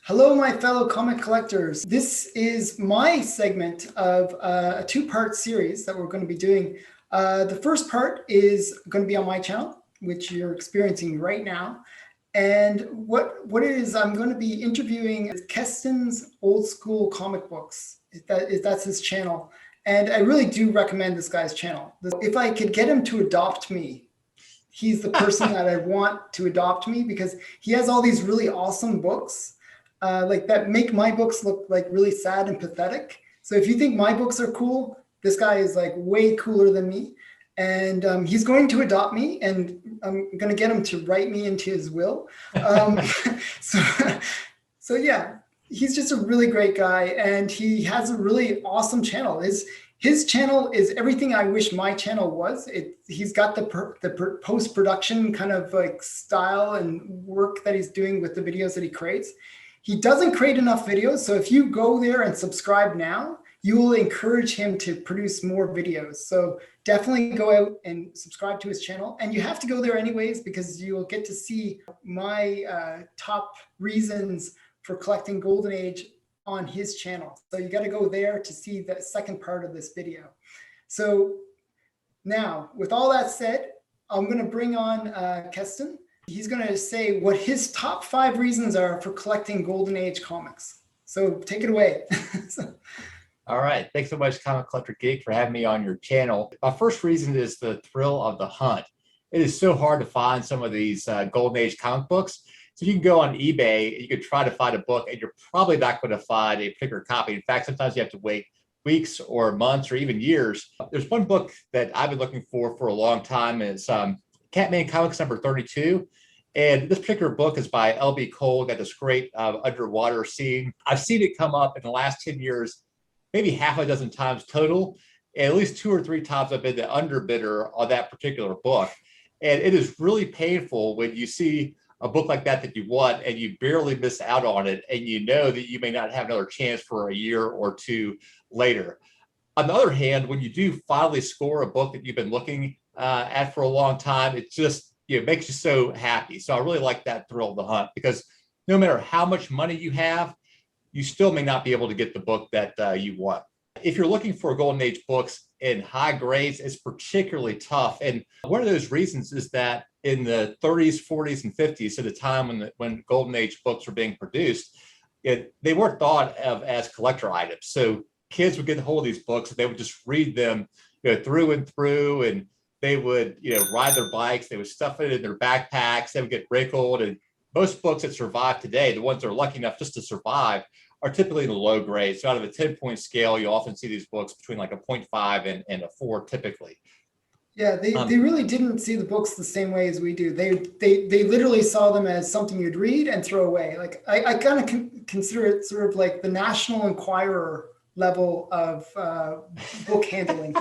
Hello, my fellow comic collectors. This is my segment of a two-part series that we're going to be doing. The first part is going to be on my channel, which you're experiencing right now. And what it is, I'm going to be interviewing Keston's Old School Comic Books. That's his channel. And I really do recommend this guy's channel. If I could get him to adopt me, he's the person that I want to adopt me, because he has all these really awesome books. Like that make my books look like really sad and pathetic. So if you think my books are cool, this guy is like way cooler than me. And he's going to adopt me, and I'm going to get him to write me into his will. So, so yeah, he's just a really great guy, and he has a really awesome channel. His channel is everything I wish my channel was. He's got the post-production kind of like style and work that he's doing with the videos that he creates. He doesn't create enough videos. So if you go there and subscribe now, you will encourage him to produce more videos. So definitely go out and subscribe to his channel. And you have to go there anyways, because you'll get to see my top reasons for collecting Golden Age on his channel. So you got to go there to see the second part of this video. So now, with all that said, I'm going to bring on Keston. He's going to say what his top 5 reasons are for collecting Golden Age comics. So take it away. All right. Thanks so much, Comic Collector Geek, for having me on your channel. My first reason is the thrill of the hunt. It is so hard to find some of these Golden Age comic books. So you can go on eBay, you could try to find a book, and you're probably not going to find a particular copy. In fact, sometimes you have to wait weeks or months or even years. There's one book that I've been looking for a long time. It's Catman Comics number 32. And this particular book is by L.B. Cole. Got this great underwater scene. I've seen it come up in the last 10 years, maybe half a dozen times total. And at least 2 or 3 times I've been the underbidder on that particular book. And it is really painful when you see a book like that you want and you barely miss out on it, and you know that you may not have another chance for a year or 2 later. On the other hand, when you do finally score a book that you've been looking at for a long time, it just makes you so happy. So I really like that thrill of the hunt, because no matter how much money you have, you still may not be able to get the book that you want. If you're looking for Golden Age books in high grades, it's particularly tough. And one of those reasons is that in the 30s, 40s, and 50s, at the time when Golden Age books were being produced, they weren't thought of as collector items. So kids would get a hold of these books, and they would just read them through and through, and they would ride their bikes, they would stuff it in their backpacks, they would get wrinkled. And most books that survive today, the ones that are lucky enough just to survive, are typically in the low grade. So out of a 10-point scale, you often see these books between like a 0.5 and a 4 typically. Yeah, they really didn't see the books the same way as we do. They literally saw them as something you'd read and throw away. Like I kind of consider it sort of like the National Enquirer level of book handling.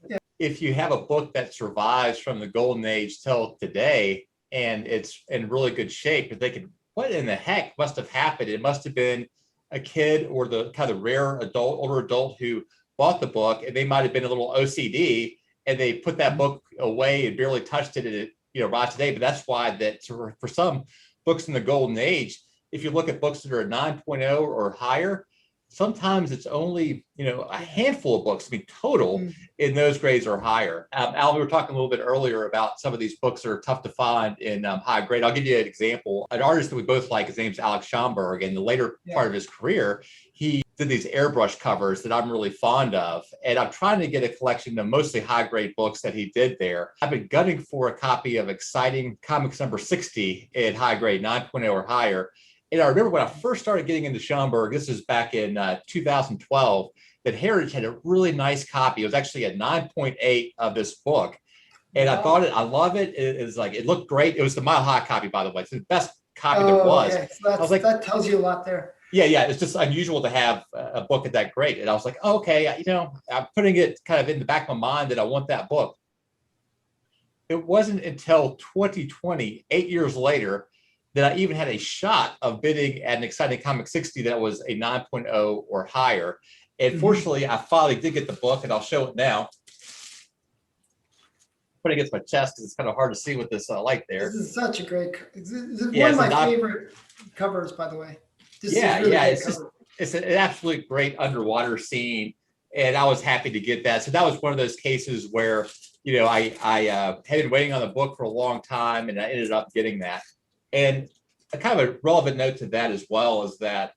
Yeah. If you have a book that survives from the Golden Age till today and it's in really good shape, if they can, what in the heck must have happened? It must have been a kid or the kind of rare adult, older adult who bought the book, and they might have been a little OCD, and they put that book away and barely touched it, and it right today. But that's why that for some books in the Golden Age, if you look at books that are a 9.0 or higher, sometimes it's only a handful of books. I mean, total in those grades or higher. Al, we were talking a little bit earlier about some of these books that are tough to find in high grade. I'll give you an example. An artist that we both like, his name's Alex Schomburg. In the later part of his career, he did these airbrush covers that I'm really fond of. And I'm trying to get a collection of mostly high grade books that he did there. I've been gunning for a copy of Exciting Comics number 60 in high grade, 9.0 or higher. And I remember when I first started getting into Schomburg, this was back in 2012, that Heritage had a really nice copy. It was actually a 9.8 of this book. And I thought I love it. It looked great. It was the Mile High copy, by the way. It's the best copy there was. Okay. So I was like, that tells you a lot there. Yeah. It's just unusual to have a book that great. And I was like, oh, okay, I'm putting it kind of in the back of my mind that I want that book. It wasn't until 2020, 8 years later, that I even had a shot of bidding at an Exciting Comic 60 that was a 9.0 or higher. And fortunately, I finally did get the book, and I'll show it now. Putting it against my chest because it's kind of hard to see with this light there. This is such a great. This is one of my favorite covers, by the way. This Yeah, is really yeah, great it's just cover. it's an absolute great underwater scene, and I was happy to get that. So that was one of those cases where I had been waiting on the book for a long time, and I ended up getting that. And a kind of a relevant note to that as well is that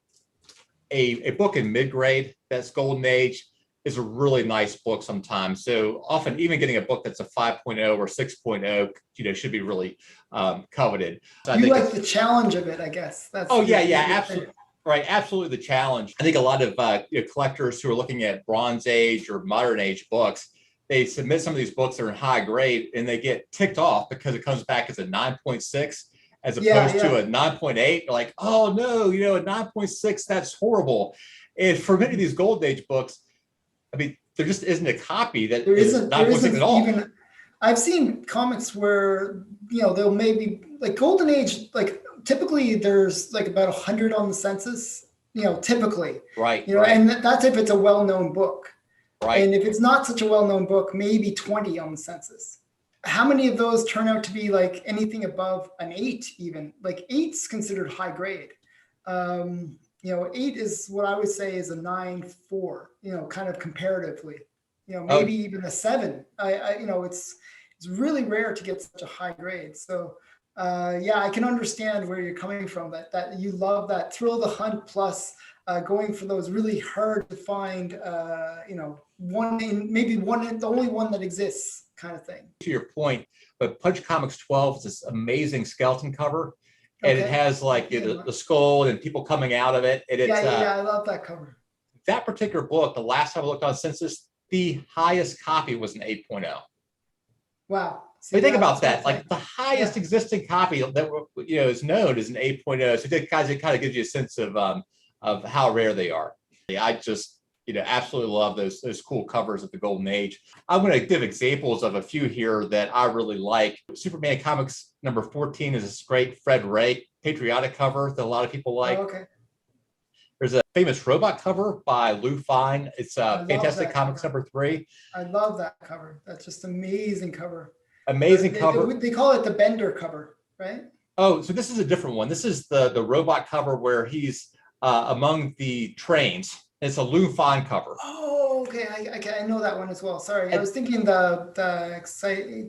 a book in mid grade that's golden age is a really nice book sometimes. So often, even getting a book that's a 5.0 or 6.0, should be really coveted. So I You think like the challenge of it, I guess. That's oh yeah, your yeah, favorite thing. absolutely. Right, absolutely the challenge. I think a lot of collectors who are looking at Bronze Age or modern age books, they submit some of these books that are in high grade and they get ticked off because it comes back as a 9.6 as Yeah, opposed yeah. to a 9.8. They're like, oh no, a 9.6, that's horrible. And for many of these Golden Age books, I mean, there just isn't a copy that There is isn't there 9.6 at isn't all. even I've seen comics where they'll maybe like golden age, like typically there's like about 100 on the census, typically, Right, and that's if it's a well-known book. right. And if it's not such a well-known book, maybe 20 on the census. How many of those turn out to be like anything above an 8? Even like 8's considered high grade. 8 is what I would say is a 9.4, kind of comparatively, maybe Oh, even a 7. It's really rare to get such a high grade. So yeah, I can understand where you're coming from, that you love that thrill of the hunt plus going for those really hard to find, one in maybe one, the only one that exists kind of thing. to your point, but Punch Comics 12 is this amazing skeleton cover. And it Okay. has like the skull and people coming out of it. And it's Yeah, I love that cover. that particular book, the last time I looked on census, the highest copy was an 8.0. Wow. But think about that's that, like the highest Yeah. existing copy that is known as an 8.0. So it kind of gives you a sense of how rare they are. I just absolutely love those cool covers of the Golden Age. I'm going to give examples of a few here that I really like. Superman Comics number 14 is this great Fred Ray patriotic cover that a lot of people like. Oh, okay. There's a famous robot cover by Lou Fine. It's Fantastic Comics cover. number 3. I love that cover. That's just amazing cover. Amazing cover. They call it the Bender cover, right? Oh, so this is a different one. This is the robot cover where he's among the trains. It's a Lou Fine cover. Oh, okay. I know that one as well. Sorry, I was thinking the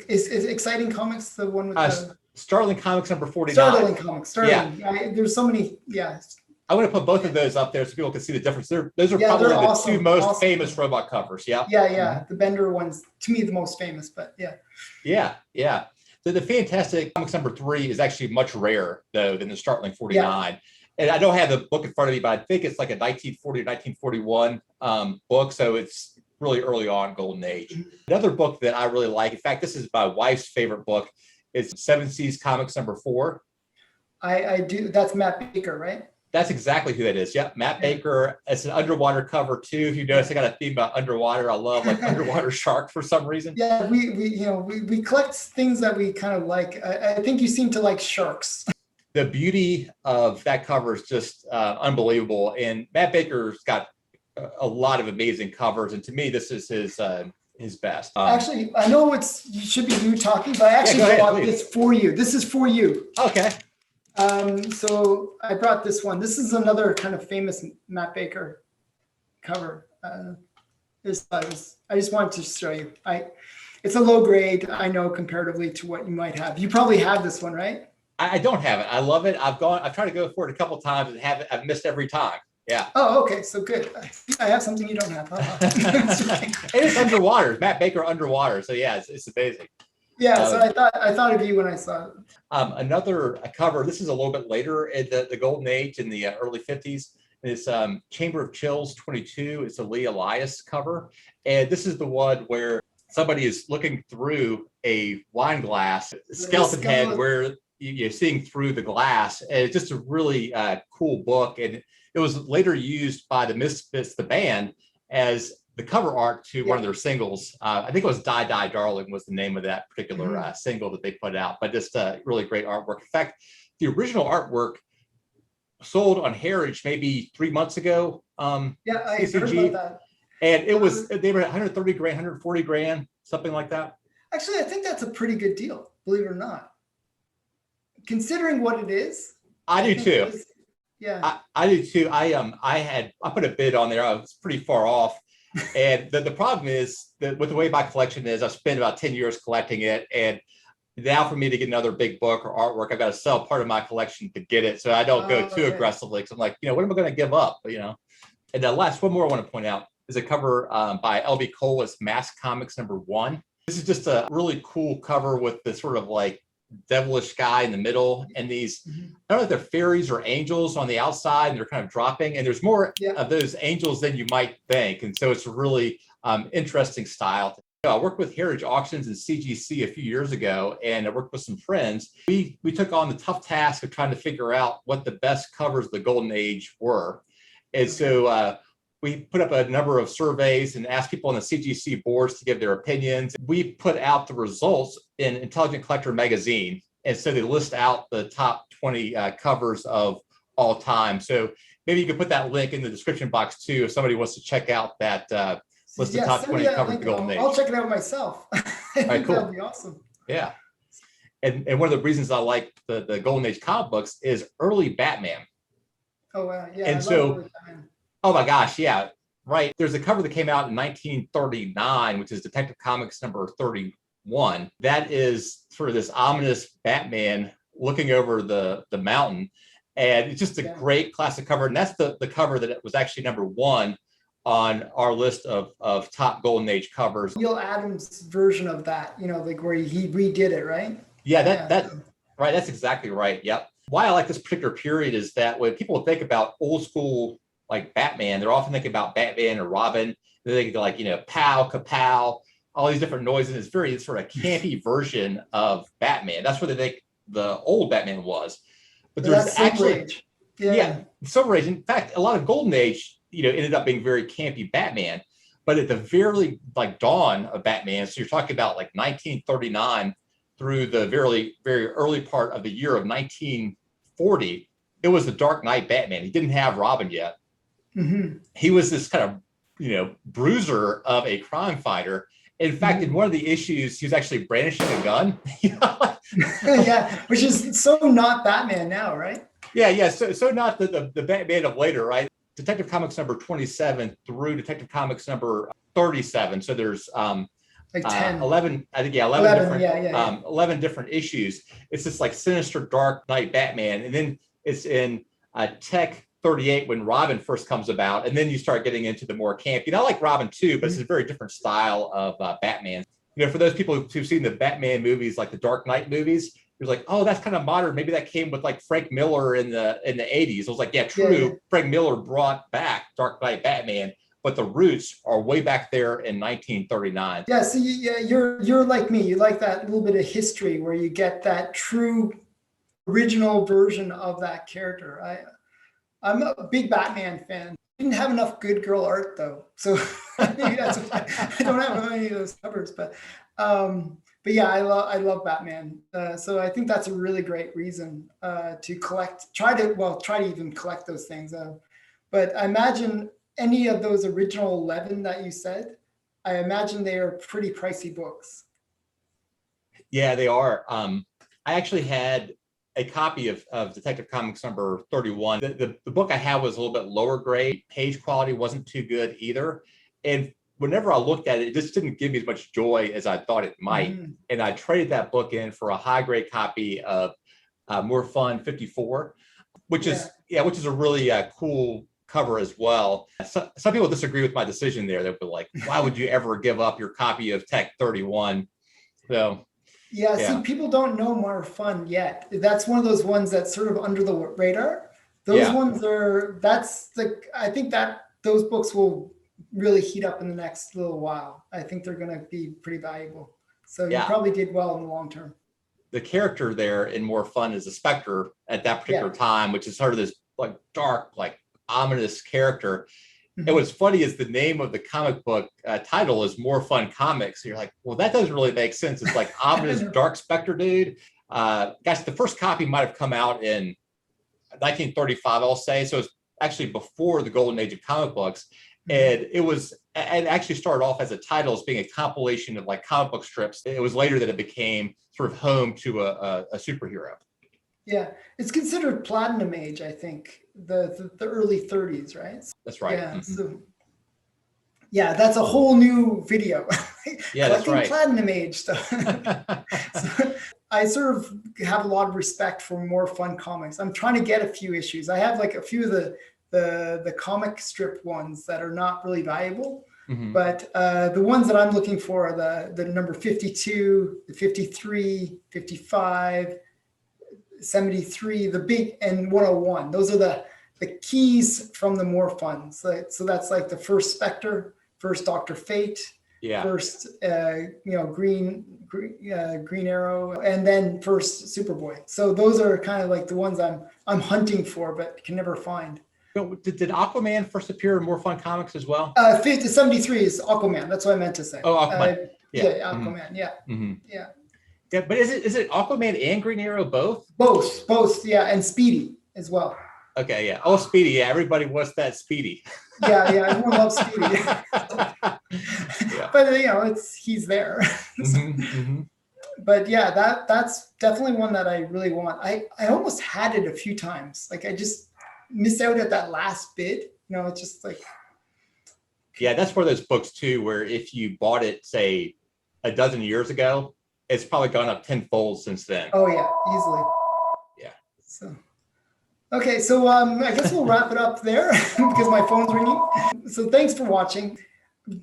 is Exciting Comics the one with the Startling Comics number 49. Startling Comics. Startling. Yeah. There's so many. Yeah. I'm going to put both of those up there so people can see the difference. Those are Yeah, probably the awesome, two most awesome. famous robot covers. Yeah. Yeah. The Bender one's to me the most famous, but yeah. Yeah. The Fantastic Comics number 3 is actually much rarer though than the Startling 49. Yeah. And I don't have the book in front of me, but I think it's like a 1940 or 1941 book. So it's really early on Golden Age. Another book that I really like, in fact, this is my wife's favorite book, is Seven Seas Comics number 4. I do. That's Matt Baker, right? That's exactly who that is. Yep, Matt Baker. It's an underwater cover too. If you notice, I got a theme about underwater. I love like underwater shark for some reason. Yeah, we collect things that we kind of like. I think you seem to like sharks. The beauty of that cover is just unbelievable. And Matt Baker's got a lot of amazing covers. And to me, this is his best. Actually, I know you should be you talking, but I actually brought this for you. This is for you. Okay. So I brought this one. This is another kind of famous Matt Baker cover. I just wanted to show you. It's a low grade, I know, comparatively to what you might have. You probably have this one, right? I don't have it. I love it. I've tried to go for it a couple of times and have it. I've missed every time. Yeah. Oh, okay. So good. I have something you don't have. It is underwater. Matt Baker underwater. So yeah, it's amazing. Yeah. So I thought of you when I saw it. Another cover. This is a little bit later in the Golden Age in the early 50s. It's Chamber of Chills 22. It's a Lee Elias cover, and this is the one where somebody is looking through a wine glass, skeleton head, where you're seeing through the glass. And it's just a really cool book, and it was later used by the Misfits, the band, as the cover art to one of their singles. I think it was Die Die Darling was the name of that particular single that they put out, but just really great artwork. In fact, the original artwork sold on Heritage maybe 3 months ago. Yeah, I heard about that. And they were 130 grand, 140 grand, something like that. Actually, I think that's a pretty good deal, believe it or not. Considering what it is. I do too. Yeah. I do too. I put a bid on there. I was pretty far off. And the problem is that with the way my collection is, I've spent about 10 years collecting it. And now for me to get another big book or artwork, I've got to sell part of my collection to get it. So I don't go too Okay. aggressively because I'm like, what am I going to give up? And the last one more I want to point out is a cover by L.B. Colas, Mass Comics #1. This is just a really cool cover with the sort of like devilish guy in the middle, and these, I don't know if they're fairies or angels on the outside, and they're kind of dropping. And there's more of those angels than you might think. And so it's a really interesting style. I worked with Heritage Auctions and CGC a few years ago, and I worked with some friends. We took on the tough task of trying to figure out what the best covers of the Golden Age were. And so we put up a number of surveys and asked people on the CGC boards to give their opinions. We put out the results in Intelligent Collector magazine. And so they list out the top 20 covers of all time. So maybe you could put that link in the description box too, if somebody wants to check out that list of top 20 covers of the Golden Age. I'll check it out myself. I think cool. That'd be awesome. Yeah. And one of the reasons I like the Golden Age comic books is early Batman. Oh, wow. Yeah. And so, oh my gosh, yeah, right. There's a cover that came out in 1939, which is Detective Comics #31. That is sort of this ominous Batman looking over the mountain. And it's just a great classic cover. And that's the cover that was actually #1 on our list of top Golden Age covers. Neil Adams' version of that, like where he redid it, right? Yeah, that right. That's exactly right. Yep. Why I like this particular period is that when people think about old school like Batman, they're often thinking about Batman or Robin. They think like, pow, kapow, all these different noises. It's very sort of campy version of Batman. That's what they think the old Batman was. But there's actually, Silver Age. In fact, a lot of Golden Age, ended up being very campy Batman. But at the very dawn of Batman, so you're talking about like 1939 through the very, very early part of the year of 1940, it was the Dark Knight Batman. He didn't have Robin yet. Mm-hmm. He was this kind of, bruiser of a crime fighter. In fact, in one of the issues, he was actually brandishing a gun. Yeah, which is so not Batman now, right? Yeah. So not the Batman of later, right? Detective Comics #27 through Detective Comics #37. So there's 10. 11, I think, 11 different issues. It's this like sinister Dark Knight Batman. And then it's in Tech 38 when Robin first comes about. And then you start getting into the more campy. I like Robin too, but it's a very different style of Batman. For those people who've seen the Batman movies, like the Dark Knight movies, you're like, oh, that's kind of modern. Maybe that came with like Frank Miller in the 80s. I was like, yeah, true. Yeah. Frank Miller brought back Dark Knight Batman, but the roots are way back there in 1939. Yeah, so you're like me. You like that little bit of history where you get that true original version of that character. I'm a big Batman fan. Didn't have enough good girl art though, so maybe that's why I don't have any of those covers. But yeah, I love Batman. So I think that's a really great reason to collect. Try to even collect those things. But I imagine any of those original 11 that you said, I imagine they are pretty pricey books. Yeah, they are. I actually had a copy of Detective Comics #31. The book I had was a little bit lower grade. Page quality wasn't too good either. And whenever I looked at it, it just didn't give me as much joy as I thought it might. Mm. And I traded that book in for a high grade copy of More Fun 54, which is a really cool cover as well. Some people disagree with my decision there. They'll be like, why would you ever give up your copy of Tech 31? So see, people don't know More Fun yet. That's one of those ones that's sort of under the radar. Those ones I think that those books will really heat up in the next little while. I think they're going to be pretty valuable. So you probably did well in the long term. The character there in More Fun is a Spectre at that particular time, which is sort of this like dark, like ominous character. Mm-hmm. And what's funny is the name of the comic book title is More Fun Comics. So you're like, well, that doesn't really make sense. It's like ominous dark Spectre dude. Guys, the first copy might have come out in 1935, I'll say. So it's actually before the golden age of comic books. And it actually started off as a title as being a compilation of like comic book strips. It was later that it became sort of home to a superhero. Yeah, it's considered platinum age, I think, the early 30s, right? That's right. Yeah, so yeah, that's a whole new video. Yeah, that's Collecting right. platinum age stuff. So I sort of have a lot of respect for more fun comics. I'm trying to get a few issues. I have like a few of the comic strip ones that are not really valuable. But the ones that I'm looking for are the number 52, the 53, 55, 73, the big, and 101. Those are the keys from the more fun. So that's like the first Spectre, first Dr. Fate, first Green Arrow, and then first Superboy. So those are kind of like the ones I'm hunting for, but can never find. Did Aquaman first appear in More Fun Comics as well? 73 is Aquaman. That's what I meant to say. Oh, Aquaman. Yeah, Aquaman. Yeah. Yeah. Yeah, but is it Aquaman and Green Arrow both? Both. Yeah, and Speedy as well. Okay, yeah. Oh, Speedy. Yeah, everybody wants that Speedy. Yeah, everyone loves Speedy. But he's there. But yeah, that's definitely one that I really want. I almost had it a few times. Like I just missed out at that last bid. It's just like. Yeah, that's one of those books too, where if you bought it, say, a dozen years ago, it's probably gone up tenfold since then. Oh yeah, easily. Yeah. So. Okay, so I guess we'll wrap it up there because my phone's ringing. So thanks for watching.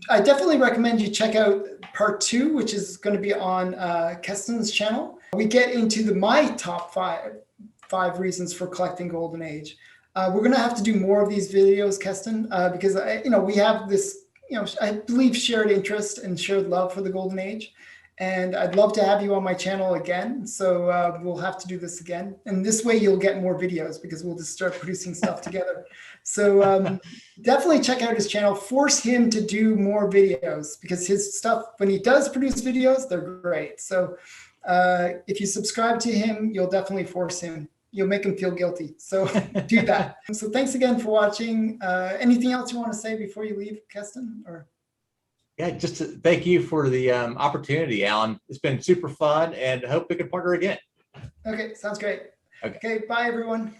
I definitely recommend you check out part 2, which is going to be on Keston's channel. We get into my top five reasons for collecting Golden Age. We're going to have to do more of these videos, Keston, because we have this, I believe, shared interest and shared love for the Golden Age. And I'd love to have you on my channel again. So we'll have to do this again. And this way you'll get more videos because we'll just start producing stuff together. So definitely check out his channel. Force him to do more videos because his stuff, when he does produce videos, they're great. So if you subscribe to him, you'll definitely force him. You'll make him feel guilty. So do that. So thanks again for watching. Anything else you want to say before you leave, Keston? Or? Yeah, just to thank you for the opportunity, Alan. It's been super fun, and I hope we can partner again. Okay, sounds great. Okay, bye, everyone.